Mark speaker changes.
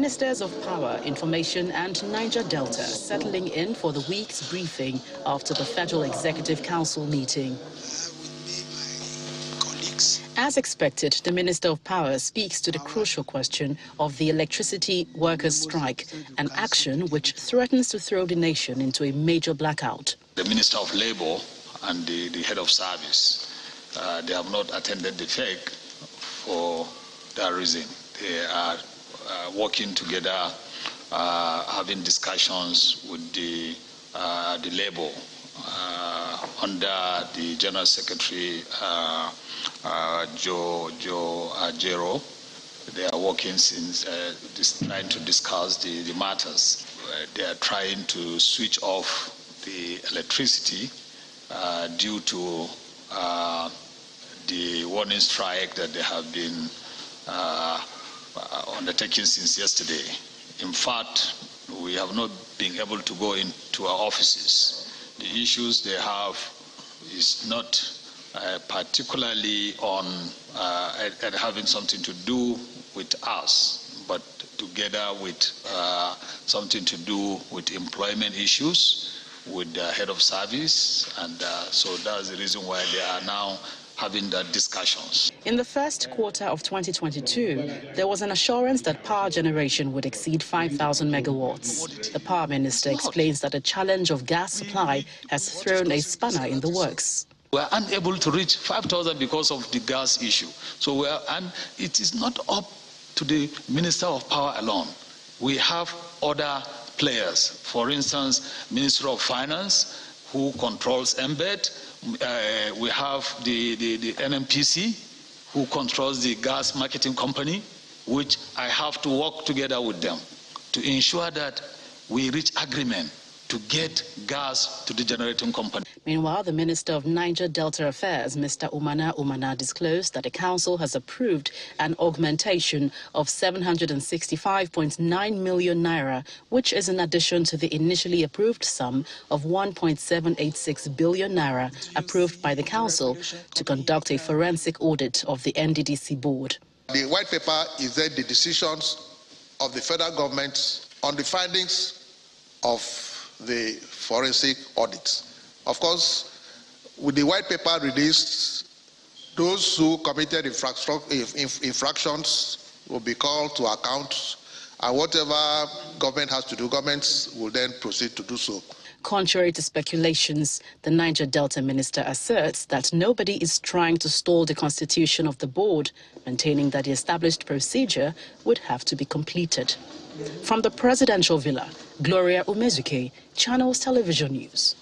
Speaker 1: Ministers of Power, Information and Niger Delta settling in for the week's briefing after the Federal Executive Council meeting. As expected, the Minister of Power speaks to the crucial question of the electricity workers' strike, an action which threatens to throw the nation into a major blackout.
Speaker 2: The Minister of Labour and the head of service, they have not attended the FEC for that reason. They are working together, having discussions with the Labour under the General Secretary Joe Ajero. They are working since trying to discuss the matters. They are trying to switch off the electricity due to the warning strike that they have been undertaking since yesterday. In fact, we have not been able to go into our offices. The issues they have is not particularly on having something to do with us, but together with something to do with employment issues with the head of service, and so that's the reason why they are now having that discussions.
Speaker 1: In the first quarter of 2022, there was an assurance that power generation would exceed 5,000 megawatts. The power minister explains that the challenge of gas supply has thrown a spanner in the works.
Speaker 2: We are unable to reach 5,000 because of the gas issue. So and it is not up to the Minister of Power alone. We have other players. For instance, Minister of Finance, who controls MBED. We have the NNPC, who controls the gas marketing company, which I have to work together with them to ensure that we reach agreement to get gas to the generating company.
Speaker 1: Meanwhile, the Minister of Niger Delta Affairs, Mr. Umana, disclosed that the Council has approved an augmentation of 765.9 million naira, which is in addition to the initially approved sum of 1.786 billion naira approved by the Council to conduct a forensic audit of the NDDC board.
Speaker 3: The white paper is then the decisions of the federal government on the findings of the forensic audit. Of course, with the white paper released, those who committed infractions will be called to account, and whatever government has to do, governments will then proceed to do so.
Speaker 1: Contrary to speculations, the Niger Delta minister asserts that nobody is trying to stall the constitution of the board, maintaining that the established procedure would have to be completed. From the presidential villa, Gloria Umezuke, Channels Television News.